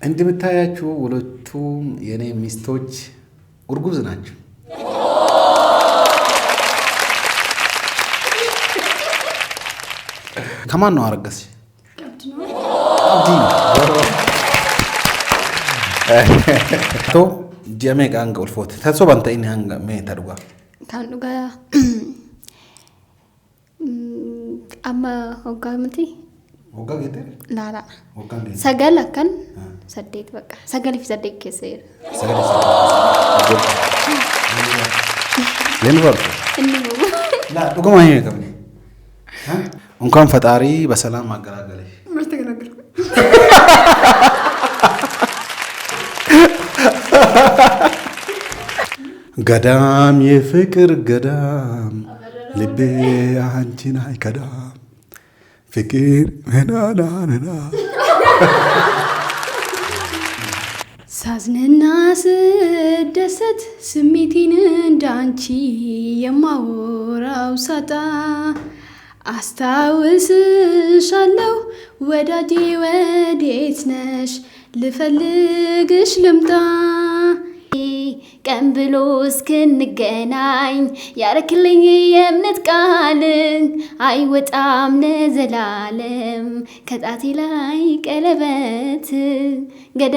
እንደምታያችሁ ሁለቱም የኔ ሚስቶች እርጉዝ ናቸው። ከማን ነው አረገዝሽ? to jame kanga ulfot taso banta ini hanga me taduga kan duga amma hogamati hoga gete nara hoga gete sagala kan saddet baka sagali fi saddet kese sagali len war la duga ma yeka ha እንኳን ፈጣሪ በሰላም ማገላገለሽ ማስተገላገል ገዳም የፍቅር ገዳም ልቤ አንቺን አይከዳም ፍቅር መናናና ሳዝንና ስደሰት ስሜቴን እንዳንቺ የማወራው ሳጣ አስታውስሻለሁ ወዳጄ ወዴት ነሽ ልፈልግሽ ልምጣ ቀን ብሎ እስክንገናኝ ያረክልኝ የእምነት ቃል አይወጣም ለዘላለም ከጣቴ ላይ ቀለበት ገዳ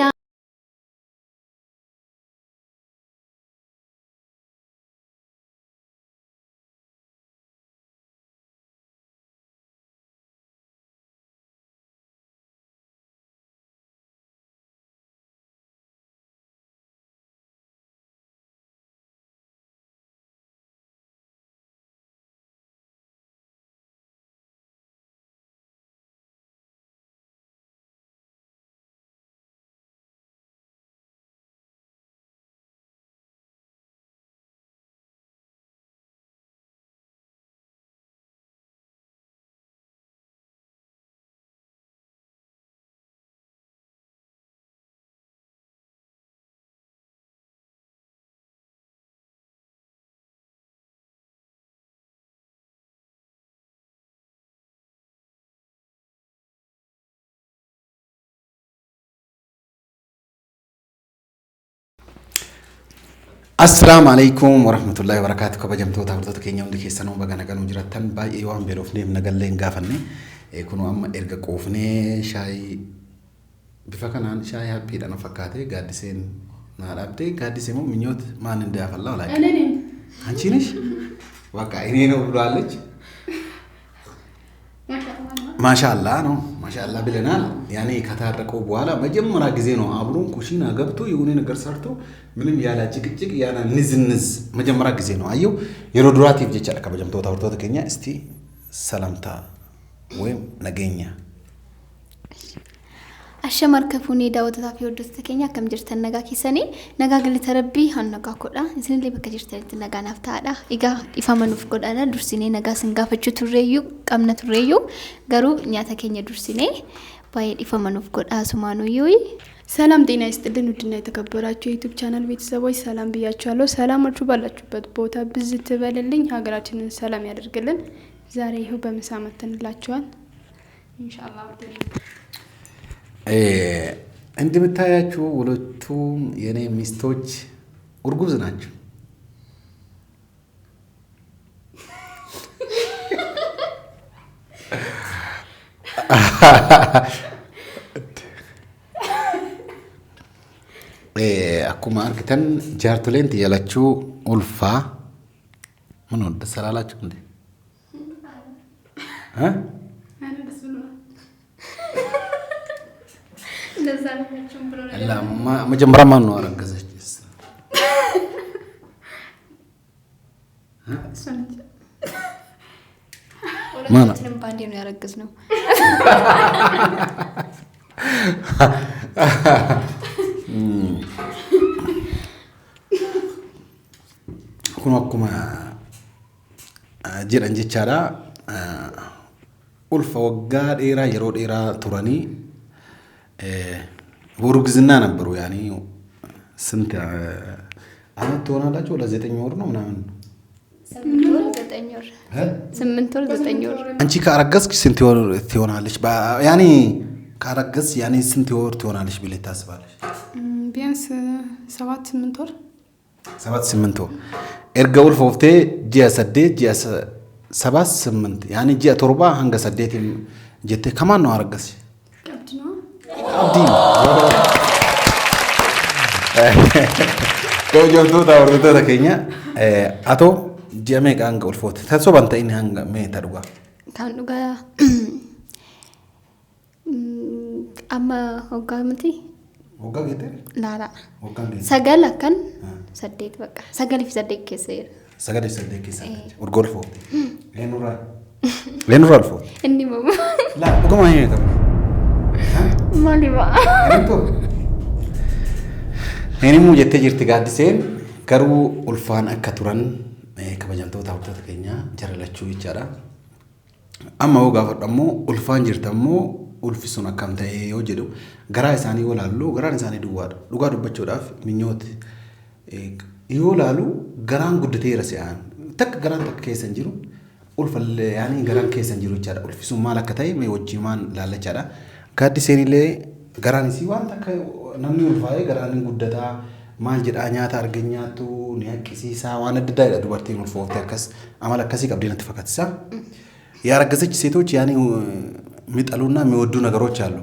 السلام عليكم ورحمة الله وبركاته كبجمتو تابلتو كينيا وندي كيسانو بغانا كانوا جراتان باي ايوان بيروفني منغالين غافني يكونوا اما ارغا قوفني شاي بفكانان شاي هابي دانا فكاتي غاديسين نارابتي غاديسين مو منيوت ما ندافع الله ولا انا አንቺ ነሽ በቃ እኔ ነው ብሏለች ማሻአላ ነው ማሻአላ ብለናል ያኔ ከታረቀው በኋላ መጀመሪያ ጊዜ ነው አብሮን ኩሽና ገብቶ የሆነ ነገር ሰርቶ ምንም ያላ ጭቅጭቅ ያና ንዝንዝ መጀመሪያ ጊዜ ነው አየው የሮድራቲቭ ጀቻል ከበጀምቶ ታወርቶ ተገኛ እስቲ ሰላምታ ወይም ነገኛ አሸማር ከፉኒ ዳውት ታፊ ወደስ ተከኛ ከም ጅርተን ነጋ ኪሰኔ ነጋ ግል ተረቢ ሀነጋ ኮዳ እዝን ላይ በከጅርተን ነጋ ናፍታዳ ኢጋ ኢፋመኑፍ ጎዳና ዱርሲኔ ነጋ ስንጋፈቹ ትሬዩ ቀምነ ትሬዩ ገሩ እኛ ተከኛ ዱርሲኔ ባይ ኢፋመኑፍ ጎዳ ሱማኑ ይይ ሰላም ጤና ይስጥልን ውድና የተከበራችሁ የዩቲዩብ ቻናል ቤተሰቦች ሰላም ብያችኋለሁ ሰላማችሁ ባላችሁበት ቦታ ብዝት በልልኝ ሀገራችንን ሰላም ያደርግልን ዛሬ ይሁ በመሳመተንላችኋል ኢንሻአላህ እንደምታያችሁ ሁለቱም የኔ ሚስቶች እርጉዝ ናቸው አኩማ አርግተን ጃርቱሌንት ያላችሁ ኡልፋ ምን ወደ ሰላላችሁ እንዴ መጀመሪያ ማን ነው አረገዘች ሁለታችንም ባንዴ ነው ያረገዝነው ኩማ ጀራን ጀቻራ ኡልፋ ወጋ ዴራ የሮ ዴራ ቱራኒ ወሩግዝና ነበሩ ያኔ ስንት አመት ትሆናላችሁ ወላ 9 ወር ነው ምናምን 8 ወር 9 ወር 8 ወር 9 ወር አንቺ ካረገዝሽ ስንት ወር ትሆናለች ያኔ ካረገዝ ያኔ ስንት ወር ትሆናለሽ ብለሽ ታስባለሽ? ቢያንስ 7-8 ወር 7-8 ወር ኤርጋ ኡልፎፍቴ ጂያ ሰዴት ጂያ 7-8 ያኔ ጂያ ቶርባ ሀንገ ሰዴት ጀቴ ከማን ነው አረገዝሽ? ቀብድ ነው። ቀብዲ ከወጀምቱ ታወርቶ ተከኛ አቶ ጀሜ ቃንገ ኡልፎት ተሶ ባንተ ኢን ሀንገ ሜ ተድጓ kan dhugaa amma hoggaa miti ወጋ ጌቴ laala ወጋ ጌቴ sagal akkan saddeet bakka sagalii fi saddeet keessa jira sagade sadde keessa urgolfo leenura alfo inni mamu la dhuguma hin qabu maaliba ento eni mu jette jirti gaaddiseen garuu ulfaan akka turan kabajamtoota hawwattoota keenya jaralachuu jechaadha amma yoo gaafadhu ammoo ulfaan jirtammoo ulfi sun akkam ta'e yoo jedhu garaa isaanii yoo laallu garaan isaanii duwwaadha dhugaa dubbachuudhaaf minyooti yoo laalu garaan guddateera se'aan takka garaan takka keessa hin jiru ulfallee yaani garaan keessa hin jiru jechaadha ulfi sun maal akka ta'e mee wajjimaan laallachaadha gaaddiseenillee garaan isii waan takka namni ulfaa'ee garaan hin guddataa maal jedhaa nyaata arganyaatu ni haqqisiisaa waan adda addaadha dubartiin ulfoofte akkas amala akkasii qabdee natti fakkaatisa ያረገዘች ሴቶች ያኔ የሚጠሉና የሚወዱ ነገሮች አሉ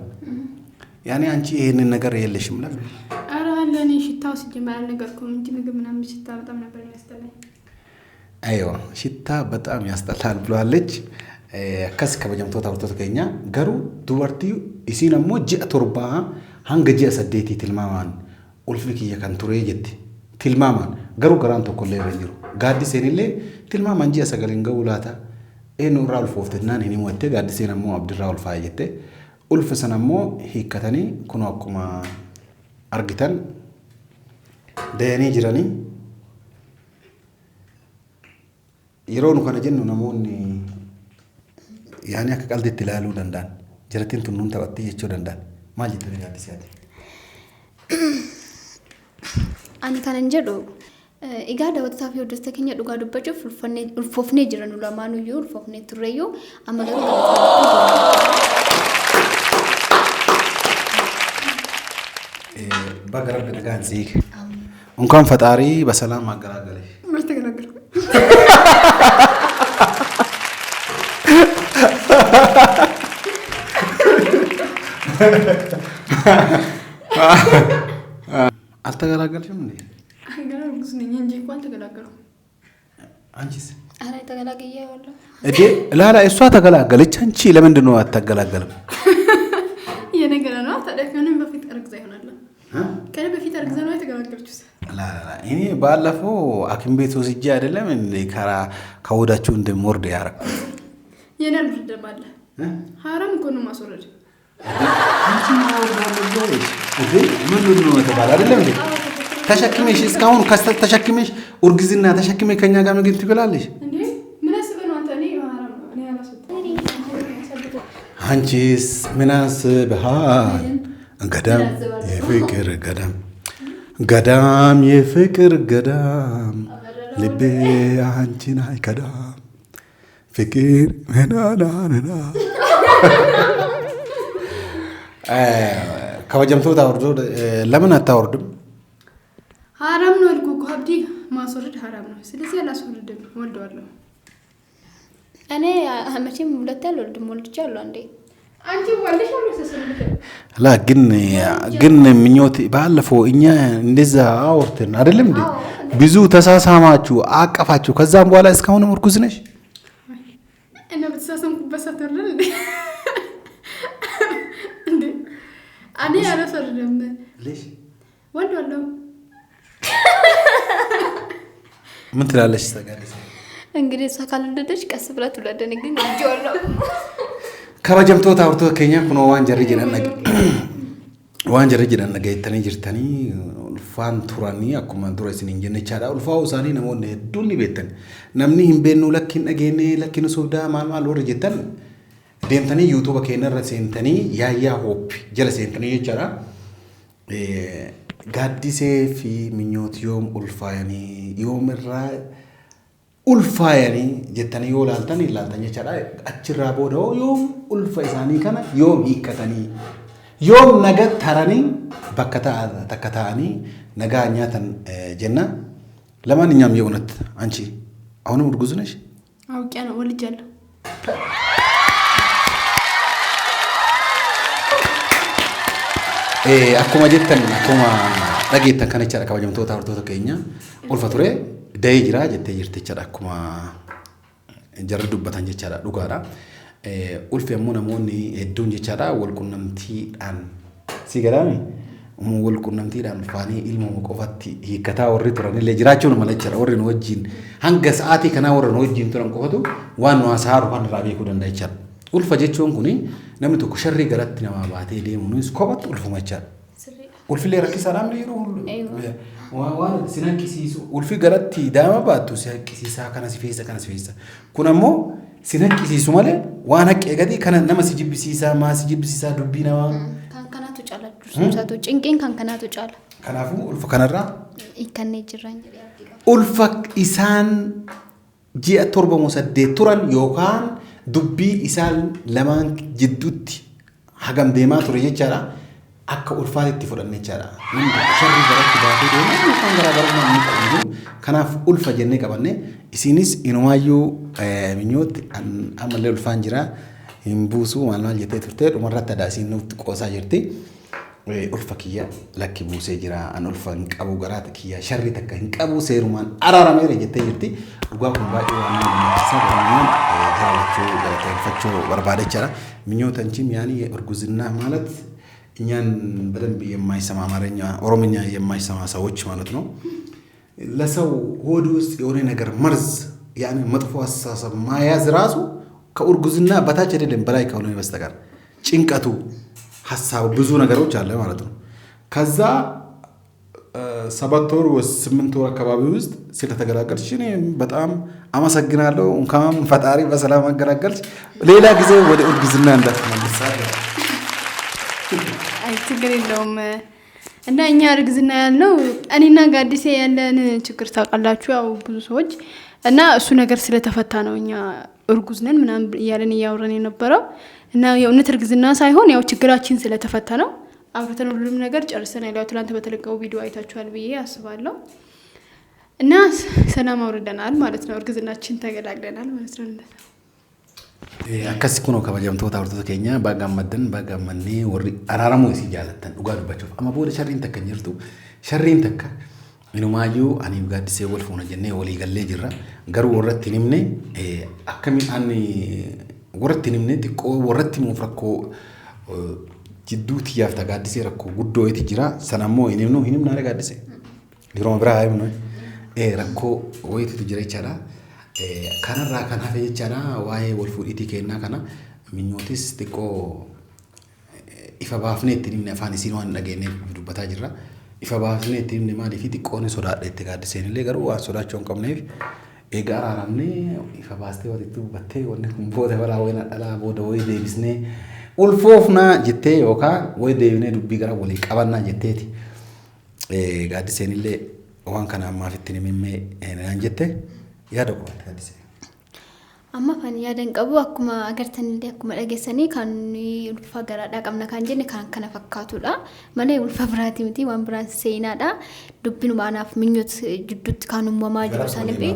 ያኔ አንቺ ይሄንን ነገር የለሽም ለምን ኧረ አለ እኔ ሽታው ሲጀመር አልነገርኩም እንጂ ምግብ ምናምን ሽታ በጣም ነበር የሚያስጠላኝ አይዋ ሽታ በጣም ያስጠላል ብሏለች አከስ ከበጀምቶታ ወርቶት ከኛ ገሩ ዱበርቲ ኢሲነሞ ጂአ ቶርባ ሃንገ ጂአ ሰዴቲ ትልማማን ኡልፊክ የከንቱሬ ጀቲ ትልማማን ገሩ ገራን ተኮለ ይበኝሩ ጋዲ ሴኒሌ ትልማማን ጂአ ሰገለን ገውላታ enu ral foftnan hini motte gaddise namo abdirraul faayete ulf sanamo hikatani kuno akuma argitan deeni jirani yeronu kana jennu namonni yani akka qaldi tilalu dandan jiratin tunnun tabatti jecho dandan maal jettu gaddise ati ani kanan jedhu egaa daawwataa fi hordoftoota keenya dhugaa dubbachuuf ulfoofnee jiran lamaaniyyuu ulfoofnee turreeyyuu amma garuu በገረብ ደጋን ዚክ እንኳን ፈጣሪ በሰላም አገላገለሽ መች ተገላገልኩ አልተገላገልሽም እንዴ ገና እርጉዝ ነኝ እንጂ እንኳን ተገላገልኩ አንቺስ ኧረ ተገላግያለሁ እዴ ላላ እሷ ተገላገለች አንቺ ለምንድን ነው አትገላገልም የነገረ ነው ታዲያ ከምን በፊት እርግዛ ይሆናል ከኔ በፊት እርግዛ ነው የተገላገልኩት ላላ እኔ ባለፈው አኪም ቤት ወስጄ አይደለም እንዴ ከራ ከወዳችሁ እንደሞርድ ያረኩ የነል ብርደም አለ ሐራም እኮ ነው ማስወረድ አንቺ ማውራለሁ እዴ ምን ነው ተባለ አይደለም እንዴ ተሸክመሽ እስካሁን ተሸክመሽ ኡርግዝና ተሸክመሽ ከኛ ጋር ምግብ ትበላለሽ እንዴ ምን አስበህ ነው አንተ እኔ ሐራም ነው እኔ አላሰብኩም አንቺስ ምን አስበሃል ገዳም የፍቅር ገዳም ገዳም የፍቅር ገዳም ልቤ አንቺን አይከዳም ፍቅር መናናና ከወጀምቶታ ወርዶ ለምን አታወርድም ሐራም ነው አልኩ አብዲ ማስወረድ ሐራም ነው ስለዚህ አላስወርድም ወልደዋለሁ እኔ መቼም ሁለት አልወልድም ወልጃለሁ አንዴ አንቺ ወልደሽ አልወሰሰልሽ ላ ግን ምኞት ባለፈው እኛ እንደዛ አወርተን አይደለም እንዴ ብዙ ተሳሳማችሁ አቀፋችሁ ከዛም በኋላ እስካሁን እርጉዝ ነሽ እና በተሳሳምኩበት ሰተርል እንዴ እኔ አላስወርድም ለሽ ወልደዋለሁ ምን ትላለሽ ተጋሪስ እንግዲህ እሷ ካልወለደች ቀስ ብላ ትወለደን ግን ወልጃለሁ ከበጀምቶታ ወርቶ ከኛ ኩኖ ዋንጀር ጅረን ነገይተኒ ጅርተኒ ኡልፋን ቱራኒ አኩማ ቱረሲን እንጀነቻዳ ኡልፋው ሳኒ ነሞን ዱኒ ቤተን ነምኒ ሂምቤኑ ለኪን አገኔ ለኪን ሶዳ ማልማል ወር ጀተን ደምተኒ ዩቲዩብ ከነረ ሴንተኒ ያያ ሆፕ ጀለ ሴንተኒ ይቻላ ጋዲሴ ፊ ምኞት ዮም ኡልፋያኒ ዮምራ ኡልፋያኒ ጀተኒ ዮላልተኒ ላልተኛ ቻዳ አችራ ቦዶ ዮም ኡልፋ ኢሳኒ ከና ዮም ይከተኒ yoom naga taranii bakka takka ta'anii nagaa nyaatan jenna ለማንኛውም የእውነት አንቺ አሁንም እርጉዝ ነሽ? አውቂያ ነው ወልጃለሁ። akkuma jettan akkuma dhageettan kana jechaadha kabajamtoota hordoftoota keenya ulfa ture da'ee jira jettee jirti jechaadha akkuma jarri dubbatan jechaadha dhugaadha. Ulfi ammoo namoonni hedduun jechaadha wal qunnamtiidhaan si gadaami wal qunnamtiidhaan faanii ilmoo qofatti hiikkataa warri turanillee jiraachuun mala jechaadha warri nu wajjin hanga sa'aatii kanaa warri nu wajjin turan qofatu waan nu hasaaru kan irraa beekuu danda'a jechaadha. Ulfa jechuun kuni namni tokko sharrii garatti nama baatee deemuunis kophatti ulfuma jechaadha. Ulfillee rakkisaadhaan yeroo waan si naqqisiisu ulfi garatti daama baattu si haqqisiisaa kana si feessa. Kun ammoo si naqqisiisu malee waan haqqee gadi kana nama si jibbisiisaa maa si jibbisiisaa dubbii namaa. Kan kanaatu caala dursuumsaatu cinqiin kan kanaatu caala. Kanaafuu ulfa kanarraa hiikkannee jirran jedhee ulfa isaan ji'a 7-8 turan yookaan dubbii isaan lamaan jidduutti hagam deemaa ture jechaadha. Akka ulfaatitti fudhannee jechaadha. Namni tokko sharrii garatti baatee deemu kan garaagarummaa inni qabu. Kanaaf ulfa jennee qabanne isinis inumaayyuu minyootti ammallee ulfaan jira hin buusu maal jettee turte dhumarratti adaasiin nutti qoosaa jirti. Ulfa kiyya lakki buusee jira an ulfa hin qabu garaata kiyya sharrii takka hin qabu seerumaan araarameera jettee jirti. Dhugaa kun baay'ee waan namatti jaalachuu galateeffachuu barbaada jechaadha. Minyootan chim yaani urguzinaa ማለት እኛን በደንብ የማይሰማ አማርኛ ኦሮምኛ የማይሰማ ሰዎች ማለት ነው። ለሰው ሆድ ውስጥ የሆነ ነገር መርዝ ያኔ መጥፎ አስተሳሰብ ማያዝ ራሱ ከኡርጉዝና በታች አይደለም በላይ ከሆነ በስተቀር ጭንቀቱ ሐሳብ ብዙ ነገሮች አለ ማለት ነው። ከዛ 7 ወር ወይ 8 ወር አካባቢ ውስጥ ስለተገላገልሽ እኔ በጣም አመሰግናለሁ። እንኳን ፈጣሪ በሰላም አገላገልሽ። ሌላ ጊዜ ወደ ኡርጉዝና እንዳትመለስ ችግር የለውም እና እኛ እርግዝና ያለው እኔና ጋዲሴ ያለን ችግር ታውቃላችሁ ያው ብዙ ሰዎች እና እሱ ነገር ስለተፈታ ነው እኛ እርጉዝ ነን ምናምን እያለን እያወራን የነበረው እና የእውነት እርግዝና ሳይሆን ያው ችግራችን ስለተፈታ ነው። አብረን ሁሉም ነገር ጨርሰናል። ያው ትናንት በተለቀው ቪዲዮ አይታችኋል ብዬ አስባለሁ እና ሰላም አውርደናል ማለት ነው። እርግዝናችን ተገላግለናል ማለት ነው። akkasi kuno kabajamtoota hordoftoota keenya bagammaddan bagammanne warri araaramu isi jaalatan dhugaa dubbachuuf amma booda sharriin takka jirtu sharriin takka inumaayyuu ani gaaddisee wal fuuna jennee walii gallee jirra garuu warratti nimne akkamiin ani warratti nimne xiqqoo warratti muuf rakkoo jidduu tiyyaaf ta gaaddisee rakkoo guddoo itti jira sanammoo hinimnaare gaaddisee yeroo biraa himnu rakkoo wayiitu jira jechaadha. kanarraa kan hafe jechaadha waa'ee wal fuudhiitii kennaa kana minyootis xiqqoo ifa baafnee ittiin himne afaan isiin waan dhageenyeef dubbataa jirra. Ifa baafnee ittiin himne maaliif xiqqoon sodaadha itti gaaddiseen illee garuu waan sodaachuu hin qabneef egaa araaramnee ifa baastee walitti dubbattee wanni kun booda balaa wayina dhalaa booda wayii deebisnee ulfoofnaa jettee yookaan wayii deebinee dubbii gara walii qabannaa jetteeti gaaddiseen illee waan kana ammaaf ittiin himimee naan jette. yaada qofaatti gaddise. Amma kan yaadan qabu akkuma agartanillee akkuma dhageessanii kan ulfa garaadhaa qabna kan jenne kan kana fakkaatudha. Malee ulfa biraati miti waan biraan seenaadha. Dubbinuma anaaf minyoot jidduutti kan uumamaa jiru isaanii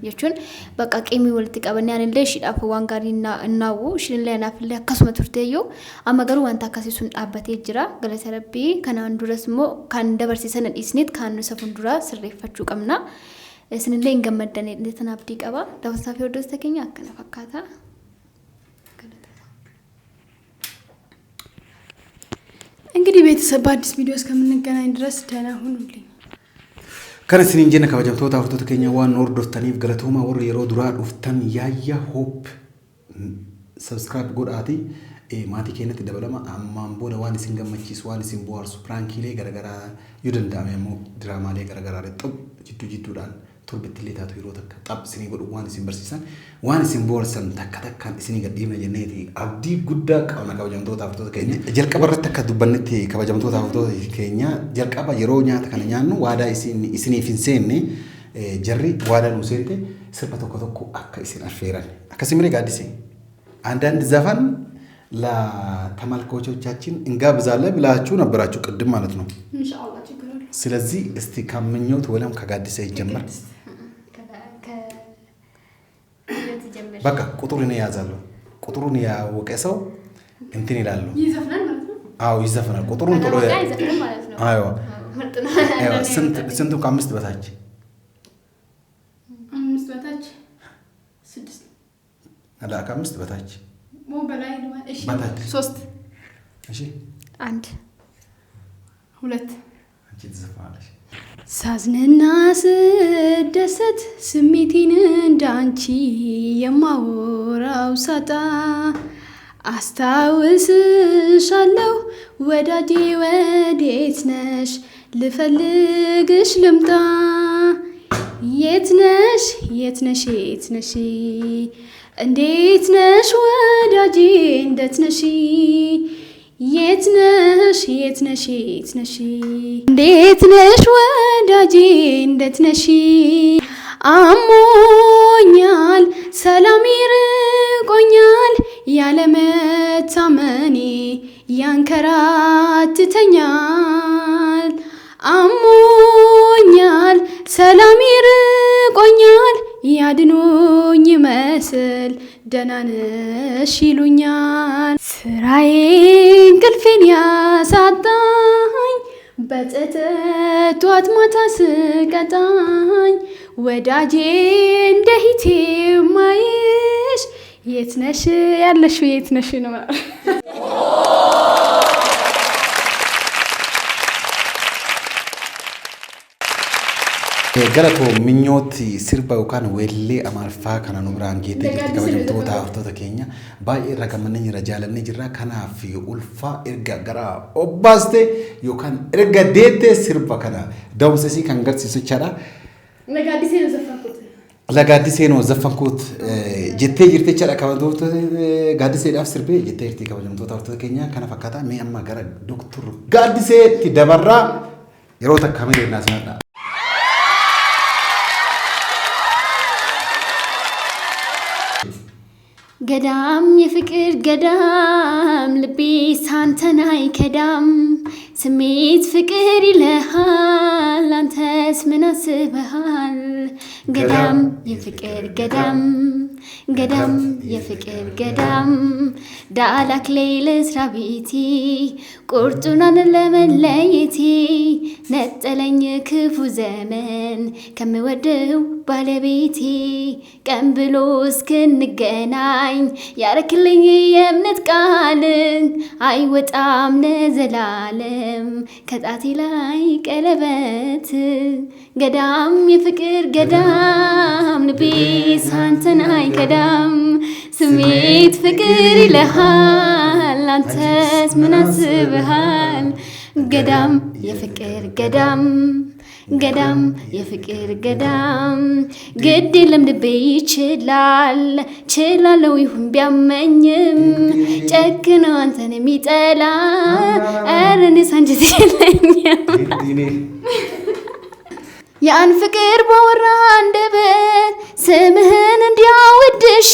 jechuun bakka qeemii walitti qabannee anillee shidhaaf waan gaarii naawwu shinillee anaafillee akkasuma turteeyyuu amma garuu wanta akkasii sun dhaabbatee jira. Galata Rabbii kanaan duras immoo kan dabarsiisan dhiisniit kan nusa fuulduraa sirreeffachuu qabna. Isinillee hin gammaddan illee abdii qaba. Daawwataa fi hordoftoota keenya akkana fakkaata. እንግዲህ ቤተሰብ በአዲስ ቪዲዮ እስከምንገናኝ ድረስ ደህና ሁኑልኝ። kan isiniin jenna kabajamtoota hordoftoota keenya waan hordoftaniif galatooma warri yeroo duraa dhuftan yaayya hoop subscribe godhaati maatii keenyatti dabalama ammaan booda waan isin gammachiisu waan isin bohaarsu piraankiilee garagaraa yoo danda'ame immoo diraamaalee garagaraa jidduudhaan torbittillee taatu yeroo takka xab isinii godhu waan isin barsiisan waan isin bohaarsan takka takkaan isinii gadhiifna jenneeti abdii guddaa qabna kabajamtoota hordoftoota keenya jalqaba irratti akka dubbannetti kabajamtoota hordoftoota keenya jalqaba yeroo nyaata kana nyaannu waadaa isiniif hin seenne jarri waadaa nu seente sirba tokko tokko akka isin affeeran akkasii miree gaaddise አንዳንድ ዘፈን ለተመልካቾቻችን እንጋብዛለን ብላችሁ ነበራችሁ ቅድም ማለት ነው። ኢንሻአላህ ችግር የለም። ስለዚህ እስቲ ከምኞት ወለም ከጋዲሳ ይጀምር። በቃ ቁጥሩን ያዛለሁ። ቁጥሩን ያወቀ ሰው እንትን ይላል ይዘፍናል ማለት ነው። አዎ ይዘፍናል። ቁጥሩን ጥሎ ይዘፍናል ማለት ነው። አዎ ስንቱ ከአምስት በታች? አምስት በታች 6 አላ ከአምስት በታች በላይ እሺ፣ በታች 3 እሺ፣ 1 2 አንቺ ትዘፍናለሽ። ሳዝንና ስደሰት ስሜቴን እንዳንቺ የማወራው ሳጣ አስታውስሻለሁ ወዳጄ ወዴት ነሽ ልፈልግሽ ልምጣ የት ነሽ የት ነሽ የት ነሽ እንዴት ነሽ ወዳጄ እንዴት ነሽ የት ነሽ የት ነሽ የት ነሽ እንዴት ነሽ ወዳጄ እንዴት ነሽ አሞኛል ሰላም ይርቆኛል ያለመታመኔ ያንከራትተኛል አሞኛል ሰላም ይርቆኛል ያድኑኝ መስል ደህና ነሽ ይሉኛል ስራዬ እንቅልፌን ያሳጣኝ በጸጸት ጧት ማታ ስቀጣኝ ወዳጄ እንደ ሂቴ ማይሽ የት ነሽ ያለሽው የት ነሽ ነው ገለቶ ምኞት ሲርባው ካን ወሌ አማርፋ ካና ኑራን ጌቴ ጅርቲ ከበጀምቶታ አፍቶታ ኬኛ ባይ ረከመነኝ ረጃለነ ጅራ ከናፍ ኡልፋ ኤርጋ ገራ ኦባስቴ ዮካን ኤርጋ ዴቴ ሲርባ ከና ዳውሰሲ ከንገርሲሱ ቻዳ ለጋዲሴ ነው ዘፈንኩት ጀቴ ጅርቴ ቻዳ ከበጀምቶ ጋዲሴ ዳፍ ሲርቤ ጀቴ ጅርቲ ከበጀምቶታ አፍቶታ ኬኛ ከናፈካታ ሚያማ ገራ ዶክተር ጋዲሴ ትደበራ የሮታ ካሜራ ናስናዳ ገዳም የፍቅር ገዳም ልቤ ሳንተን አይከዳም ስሜት ፍቅር ይልሃል አንተስ ምን አስበሃል ገዳም የፍቅር ገዳም ገዳም የፍቅር ገዳም ዳላክ ሌልስ ራቢቲ ቁርጡናን ለመለየቴ ነጠለኝ ክፉ ዘመን ከምወደው ባለቤቴ ቀን ብሎ እስክንገናኝ ያረክልኝ የእምነት ቃል አይወጣም ለዘላለም ከጣቴ ላይ ቀለበት ገዳም የፍቅር ገዳም ልቤ ሳንተን አይከዳም ስሜት ፍቅር ይልሃል አንተስ ምን አስበሃል ገዳም የፍቅር ገዳም ገዳም የፍቅር ገዳም ግድ የለም ልቤ ይችላል ችላለው ይሁን ቢያመኝም ጨክኖ አንተን የሚጠላ ኧረ እኔስ አንጀት የለኝም ያን ፍቅር በወራ አንደበት ስምህን እንዲያወድሽ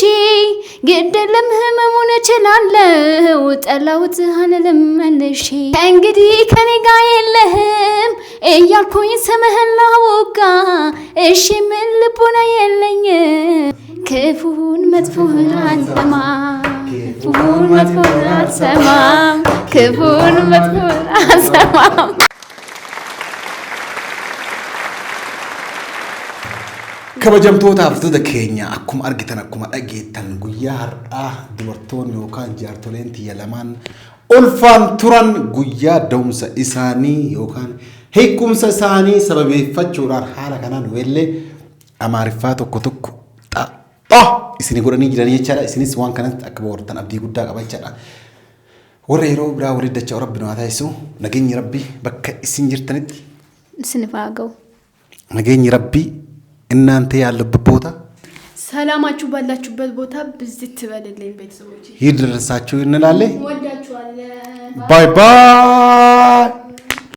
ግድ የለም ህመሙን እችላለሁ ጠላሁት አልልም መልሼ ከእንግዲህ ከኔ ጋር የለህም እያልኩኝ ስምህን ላወጋ እሺ ምን ልቦና የለኝም ክፉን መጥፎን አልሰማም ክፉን መጥፎን አልሰማም ክፉን መጥፎን አልሰማም kabajamtoota haftoota keenya akkuma argitan akkuma dhageettan guyyaa har'aa dubartoonni yookaan jaartoleen tiyya lamaan ulfaan turan guyyaa da'umsa isaanii yookaan hiikumsa isaanii sababeeffachuudhaan haala kanaan weellee amaariffaa tokko tokko isinii godhanii jiran jechaadha. Isinis waan kanatti akka boortan abdii guddaa qabachaadha. warra yeroo biraa waliin dachaa rabbi nu haa taasisu nageenyi rabbi bakka isin jirtanitti isiniif haa ga'u nageenyi rabbi እናንተ ያለበት ቦታ ሰላማችሁ ባላችሁበት ቦታ ብዝት በልልኝ ቤተሰቦች ይድረሳችሁ እንላለን። ወዳችኋለሁ። ባይ ባይ